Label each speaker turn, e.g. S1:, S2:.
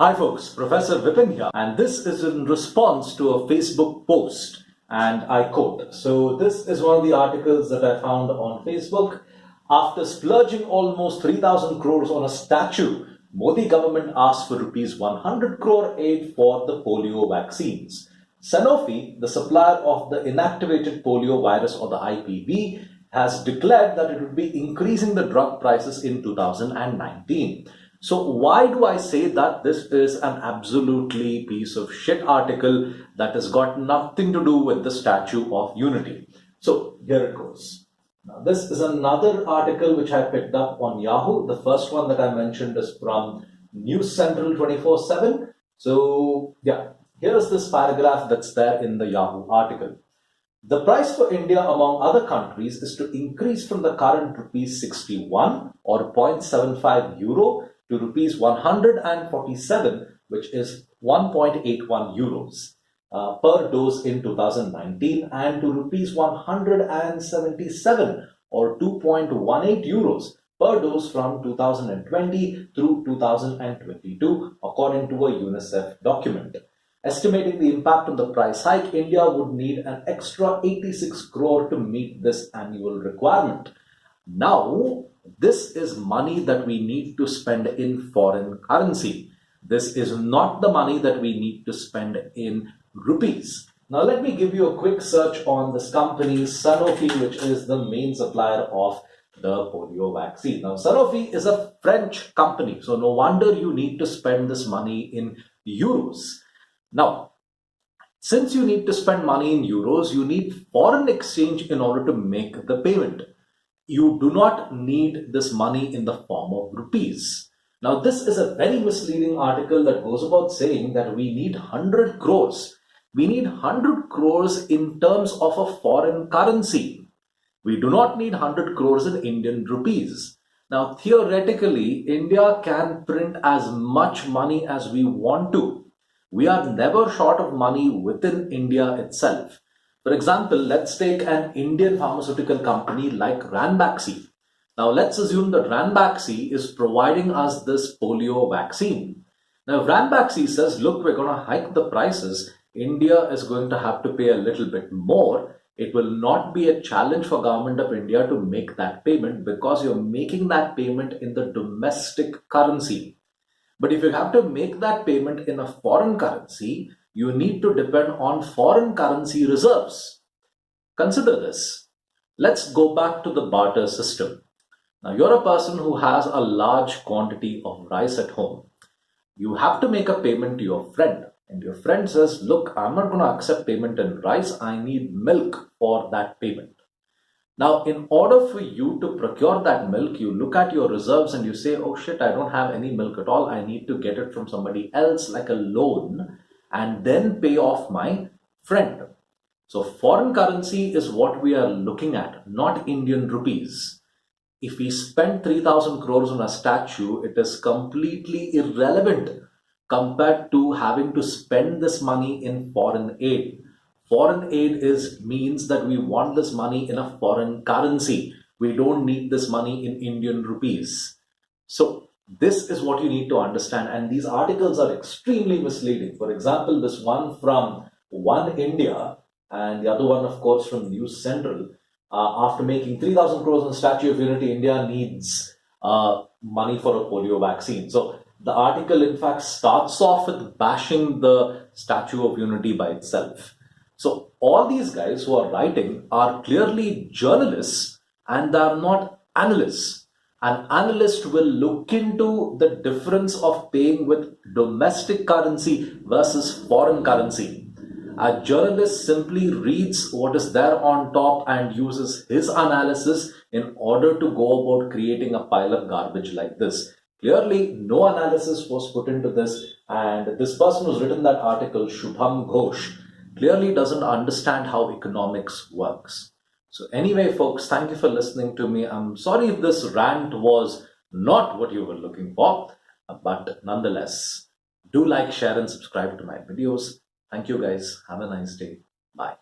S1: Hi folks, Professor Vipin here, and this is in response to a Facebook post, and I quote. So this is one of the articles that I found on Facebook. After splurging almost 3,000 crores on a statue, Modi government asked for rupees 100 crore aid for the polio vaccines. Sanofi, the supplier of the inactivated polio virus or the IPV, has declared that it would be increasing the drug prices in 2019. So why do I say that this is an absolutely piece of shit article that has got nothing to do with the Statue of Unity? So here it goes. Now this is another article which I picked up on Yahoo. The first one that I mentioned is from News Central 24/7. So yeah, here is this paragraph that's there in the Yahoo article. The price for India among other countries is to increase from the current rupees 61 or 0.75 euro to rupees 147, which is 1.81 euros per dose in 2019, and to rupees 177 or 2.18 euros per dose from 2020 through 2022, according to a UNICEF document. Estimating the impact of the price hike, India would need an extra 86 crore to meet this annual requirement. Now, this is money that we need to spend in foreign currency. This is not the money that we need to spend in rupees. Now, let me give you a quick search on this company, Sanofi, which is the main supplier of the polio vaccine. Now, Sanofi is a French company, so no wonder you need to spend this money in euros. Now, since you need to spend money in euros, you need foreign exchange in order to make the payment. You do not need this money in the form of rupees. Now, this is a very misleading article that goes about saying that we need 100 crores. We need 100 crores in terms of a foreign currency. We do not need 100 crores in Indian rupees. Now, theoretically, India can print as much money as we want to. We are never short of money within India itself. For example, let's take an Indian pharmaceutical company like Ranbaxy. Now, let's assume that Ranbaxy is providing us this polio vaccine. Now, if Ranbaxy says, look, we're going to hike the prices, India is going to have to pay a little bit more. It will not be a challenge for Government of India to make that payment because you're making that payment in the domestic currency. But if you have to make that payment in a foreign currency, you need to depend on foreign currency reserves. Consider this. Let's go back to the barter system. Now, you're a person who has a large quantity of rice at home. You have to make a payment to your friend. And your friend says, look, I'm not going to accept payment in rice. I need milk for that payment. Now, in order for you to procure that milk, you look at your reserves and you say, oh shit, I don't have any milk at all. I need to get it from somebody else like a loan and then pay off my friend. So foreign currency is what we are looking at, not Indian rupees. If we spend 3,000 crores on a statue, it is completely irrelevant compared to having to spend this money in foreign aid. Foreign aid means that we want this money in a foreign currency. We don't need this money in Indian rupees. So this is what you need to understand. And these articles are extremely misleading. For example, this one from One India and the other one, of course, from News Central. After making 3,000 crores on Statue of Unity, India needs money for a polio vaccine. So the article, in fact, starts off with bashing the Statue of Unity by itself. So all these guys who are writing are clearly journalists and they are not analysts. An analyst will look into the difference of paying with domestic currency versus foreign currency. A journalist simply reads what is there on top and uses his analysis in order to go about creating a pile of garbage like this. Clearly, no analysis was put into this, and this person who's written that article, Shubham Ghosh, clearly doesn't understand how economics works. So anyway, folks, thank you for listening to me. I'm sorry if this rant was not what you were looking for, but nonetheless, do like, share, and subscribe to my videos. Thank you guys. Have a nice day. Bye.